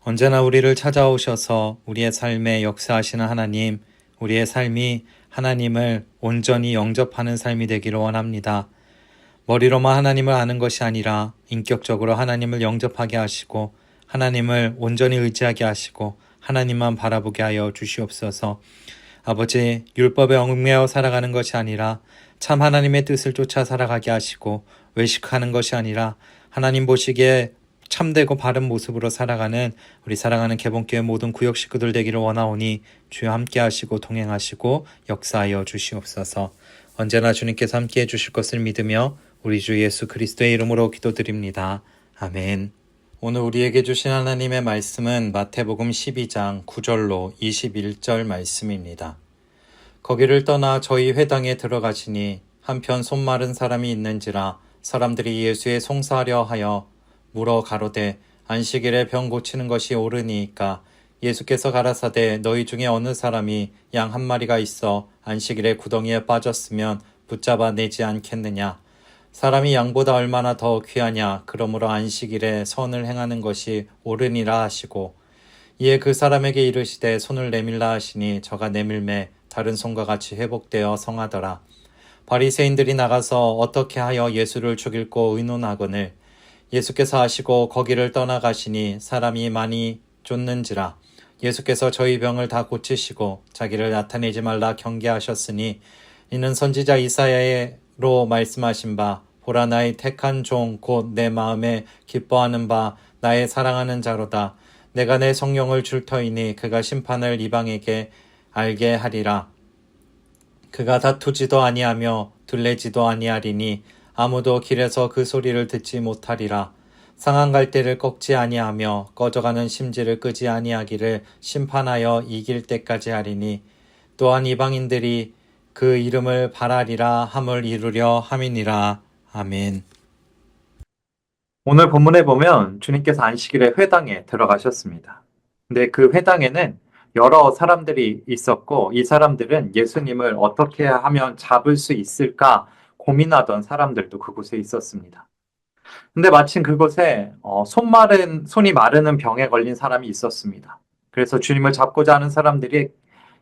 언제나 우리를 찾아오셔서 우리의 삶에 역사하시는 하나님, 우리의 삶이 하나님을 온전히 영접하는 삶이 되기를 원합니다. 머리로만 하나님을 아는 것이 아니라 인격적으로 하나님을 영접하게 하시고 하나님을 온전히 의지하게 하시고 하나님만 바라보게 하여 주시옵소서. 아버지, 율법에 얽매여 살아가는 것이 아니라 참 하나님의 뜻을 쫓아 살아가게 하시고 외식하는 것이 아니라 하나님 보시기에 참되고 바른 모습으로 살아가는 우리 사랑하는 개봉교회 모든 구역 식구들 되기를 원하오니 주여 함께 하시고 동행하시고 역사하여 주시옵소서. 언제나 주님께서 함께 해주실 것을 믿으며 우리 주 예수 그리스도의 이름으로 기도드립니다. 아멘. 오늘 우리에게 주신 하나님의 말씀은 마태복음 12장 9절로 21절 말씀입니다. 거기를 떠나 저희 회당에 들어가시니 한편 손 마른 사람이 있는지라 사람들이 예수의 송사하려 하여 물어 가로되 안식일에 병 고치는 것이 옳으니이까 예수께서 가라사대 너희 중에 어느 사람이 양 한 마리가 있어 안식일에 구덩이에 빠졌으면 붙잡아 내지 않겠느냐. 사람이 양보다 얼마나 더 귀하냐. 그러므로 안식일에 선을 행하는 것이 옳으니라 하시고 이에 그 사람에게 이르시되 손을 내밀라 하시니 저가 내밀매 다른 손과 같이 회복되어 성하더라. 바리새인들이 나가서 어떻게 하여 예수를 죽일고 의논하거늘 예수께서 하시고 거기를 떠나가시니 사람이 많이 쫓는지라. 예수께서 저희 병을 다 고치시고 자기를 나타내지 말라 경계하셨으니 이는 선지자 이사야로 말씀하신 바 보라 나의 택한 종 곧 내 마음에 기뻐하는 바 나의 사랑하는 자로다. 내가 내 성령을 줄 터이니 그가 심판을 이방에게 알게 하리라. 그가 다투지도 아니하며 둘레지도 아니하리니 아무도 길에서 그 소리를 듣지 못하리라. 상한 갈대를 꺾지 아니하며 꺼져가는 심지를 끄지 아니하기를 심판하여 이길 때까지 하리니 또한 이방인들이 그 이름을 바라리라 함을 이루려 함이니라. 아멘. 오늘 본문에 보면 주님께서 안식일에 회당에 들어가셨습니다. 근데 그 회당에는 여러 사람들이 있었고 이 사람들은 예수님을 어떻게 하면 잡을 수 있을까 고민하던 사람들도 그곳에 있었습니다. 근데 마침 그곳에 손이 마르는 병에 걸린 사람이 있었습니다. 그래서 주님을 잡고자 하는 사람들이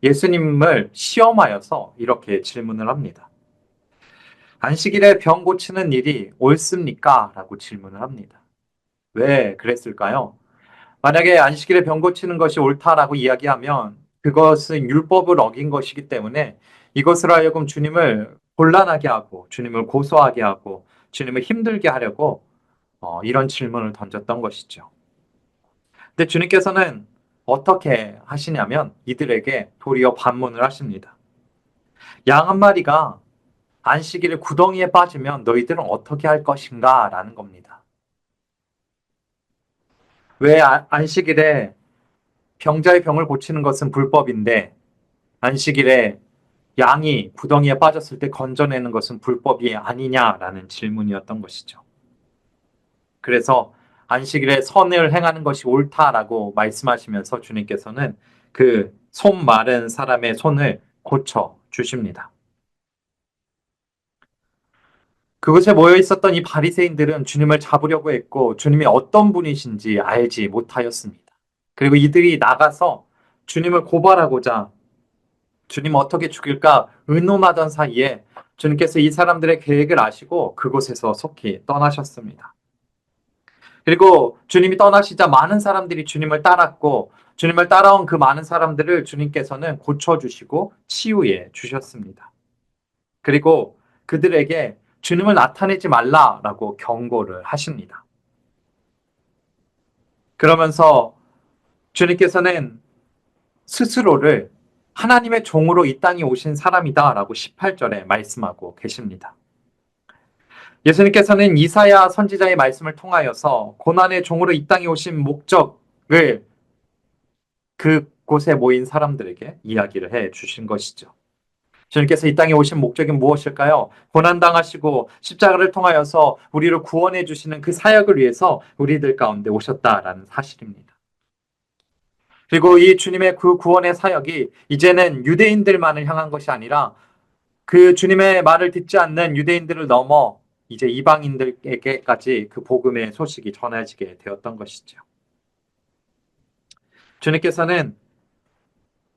예수님을 시험하여서 이렇게 질문을 합니다. 안식일에 병 고치는 일이 옳습니까? 라고 질문을 합니다. 왜 그랬을까요? 만약에 안식일에 병 고치는 것이 옳다라고 이야기하면 그것은 율법을 어긴 것이기 때문에 이것으로 하여금 주님을 곤란하게 하고 주님을 고소하게 하고 주님을 힘들게 하려고 이런 질문을 던졌던 것이죠. 근데 주님께서는 어떻게 하시냐면 이들에게 도리어 반문을 하십니다. 양 한 마리가 안식일에 구덩이에 빠지면 너희들은 어떻게 할 것인가? 라는 겁니다. 왜 안식일에 병자의 병을 고치는 것은 불법인데 안식일에 양이 구덩이에 빠졌을 때 건져내는 것은 불법이 아니냐라는 질문이었던 것이죠. 그래서 안식일에 선을 행하는 것이 옳다라고 말씀하시면서 주님께서는 그 손 마른 사람의 손을 고쳐 주십니다. 그곳에 모여 있었던 이 바리새인들은 주님을 잡으려고 했고 주님이 어떤 분이신지 알지 못하였습니다. 그리고 이들이 나가서 주님을 고발하고자 주님 어떻게 죽일까 의논하던 사이에 주님께서 이 사람들의 계획을 아시고 그곳에서 속히 떠나셨습니다. 그리고 주님이 떠나시자 많은 사람들이 주님을 따랐고 주님을 따라온 그 많은 사람들을 주님께서는 고쳐주시고 치유해 주셨습니다. 그리고 그들에게 주님을 나타내지 말라라고 경고를 하십니다. 그러면서 주님께서는 스스로를 하나님의 종으로 이 땅에 오신 사람이다라고 18절에 말씀하고 계십니다. 예수님께서는 이사야 선지자의 말씀을 통하여서 고난의 종으로 이 땅에 오신 목적을 그곳에 모인 사람들에게 이야기를 해 주신 것이죠. 주님께서 이 땅에 오신 목적이 무엇일까요? 고난당하시고 십자가를 통하여서 우리를 구원해 주시는 그 사역을 위해서 우리들 가운데 오셨다라는 사실입니다. 그리고 이 주님의 그 구원의 사역이 이제는 유대인들만을 향한 것이 아니라 그 주님의 말을 듣지 않는 유대인들을 넘어 이제 이방인들에게까지 그 복음의 소식이 전해지게 되었던 것이죠. 주님께서는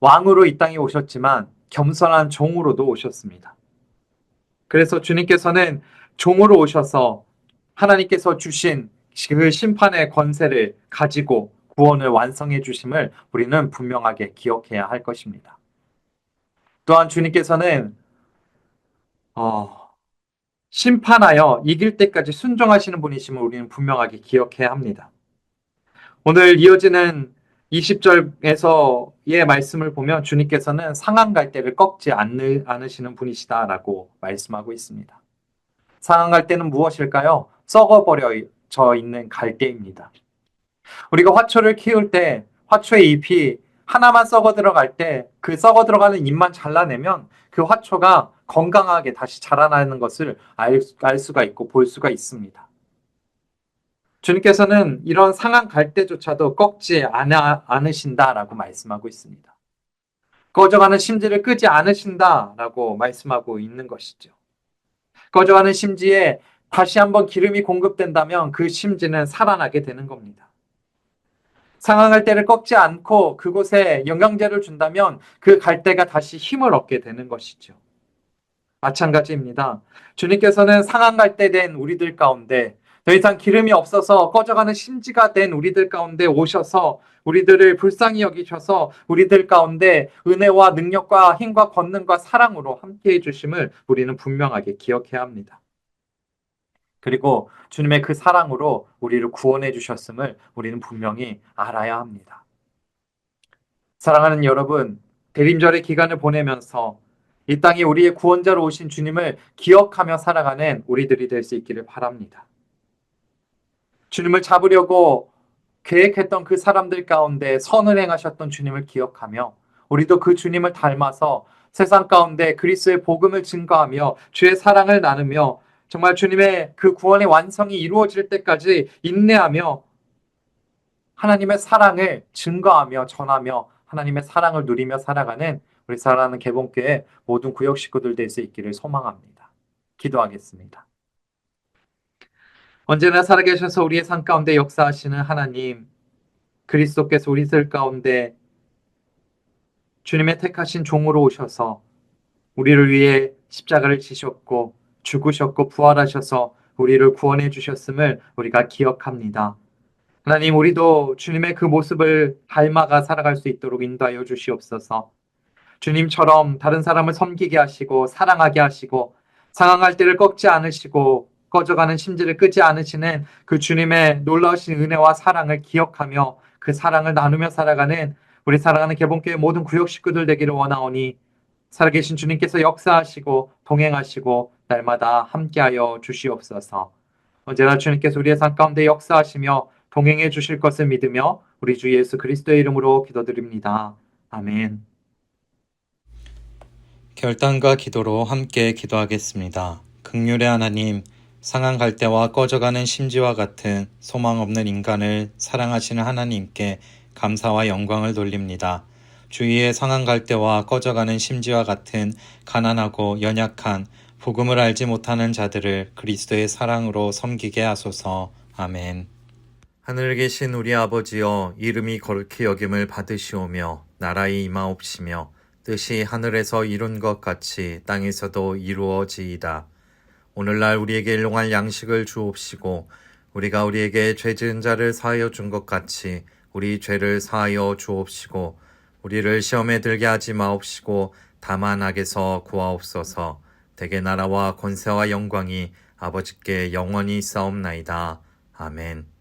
왕으로 이 땅에 오셨지만 겸손한 종으로도 오셨습니다. 그래서 주님께서는 종으로 오셔서 하나님께서 주신 그 심판의 권세를 가지고 구원을 완성해 주심을 우리는 분명하게 기억해야 할 것입니다. 또한 주님께서는 심판하여 이길 때까지 순종하시는 분이심을 우리는 분명하게 기억해야 합니다. 오늘 이어지는 20절에서의 말씀을 보면 주님께서는 상한 갈대를 꺾지 않으시는 분이시다라고 말씀하고 있습니다. 상한 갈대는 무엇일까요? 썩어버려져 있는 갈대입니다. 우리가 화초를 키울 때 화초의 잎이 하나만 썩어 들어갈 때 그 썩어 들어가는 잎만 잘라내면 그 화초가 건강하게 다시 자라나는 것을 알 수가 있고 볼 수가 있습니다. 주님께서는 이런 상한 갈대조차도 꺾지 않으신다라고 말씀하고 있습니다. 꺼져가는 심지를 끄지 않으신다라고 말씀하고 있는 것이죠. 꺼져가는 심지에 다시 한번 기름이 공급된다면 그 심지는 살아나게 되는 겁니다. 상한 갈대를 꺾지 않고 그곳에 영양제를 준다면 그 갈대가 다시 힘을 얻게 되는 것이죠. 마찬가지입니다. 주님께서는 상한 갈대 된 우리들 가운데 더 이상 기름이 없어서 꺼져가는 심지가 된 우리들 가운데 오셔서 우리들을 불쌍히 여기셔서 우리들 가운데 은혜와 능력과 힘과 권능과 사랑으로 함께해 주심을 우리는 분명하게 기억해야 합니다. 그리고 주님의 그 사랑으로 우리를 구원해 주셨음을 우리는 분명히 알아야 합니다. 사랑하는 여러분, 대림절의 기간을 보내면서 이 땅에 우리의 구원자로 오신 주님을 기억하며 살아가는 우리들이 될 수 있기를 바랍니다. 주님을 잡으려고 계획했던 그 사람들 가운데 선을 행하셨던 주님을 기억하며 우리도 그 주님을 닮아서 세상 가운데 그리스도의 복음을 증거하며 주의 사랑을 나누며 정말 주님의 그 구원의 완성이 이루어질 때까지 인내하며 하나님의 사랑을 증거하며 전하며 하나님의 사랑을 누리며 살아가는 우리 사랑하는 개봉교회 모든 구역 식구들 될 수 있기를 소망합니다. 기도하겠습니다. 언제나 살아계셔서 우리의 삶 가운데 역사하시는 하나님, 그리스도께서 우리들 가운데 주님의 택하신 종으로 오셔서 우리를 위해 십자가를 지셨고 죽으셨고 부활하셔서 우리를 구원해 주셨음을 우리가 기억합니다. 하나님, 우리도 주님의 그 모습을 닮아가 살아갈 수 있도록 인도하여 주시옵소서. 주님처럼 다른 사람을 섬기게 하시고 사랑하게 하시고 상황할 때를 꺾지 않으시고 꺼져가는 심지를 끄지 않으시는 그 주님의 놀라우신 은혜와 사랑을 기억하며 그 사랑을 나누며 살아가는 우리 사랑하는 개봉교회 모든 구역 식구들 되기를 원하오니 살아계신 주님께서 역사하시고 동행하시고 날마다 함께하여 주시옵소서. 언제나 주님께서 우리의 삶 가운데 역사하시며 동행해 주실 것을 믿으며 우리 주 예수 그리스도의 이름으로 기도드립니다. 아멘. 결단과 기도로 함께 기도하겠습니다. 긍휼의 하나님, 상한 갈대와 꺼져가는 심지와 같은 소망 없는 인간을 사랑하시는 하나님께 감사와 영광을 돌립니다. 주위의 상한 갈대와 꺼져가는 심지와 같은 가난하고 연약한 복음을 알지 못하는 자들을 그리스도의 사랑으로 섬기게 하소서. 아멘. 하늘에 계신 우리 아버지여, 이름이 거룩히 여김을 받으시오며 나라의 임하옵시며 뜻이 하늘에서 이룬 것 같이 땅에서도 이루어지이다. 오늘날 우리에게 일용할 양식을 주옵시고 우리가 우리에게 죄 지은 자를 사하여 준 것 같이 우리 죄를 사하여 주옵시고 우리를 시험에 들게 하지 마옵시고 다만 악에서 구하옵소서. 대개 나라와 권세와 영광이 아버지께 영원히 있사옵나이다. 아멘.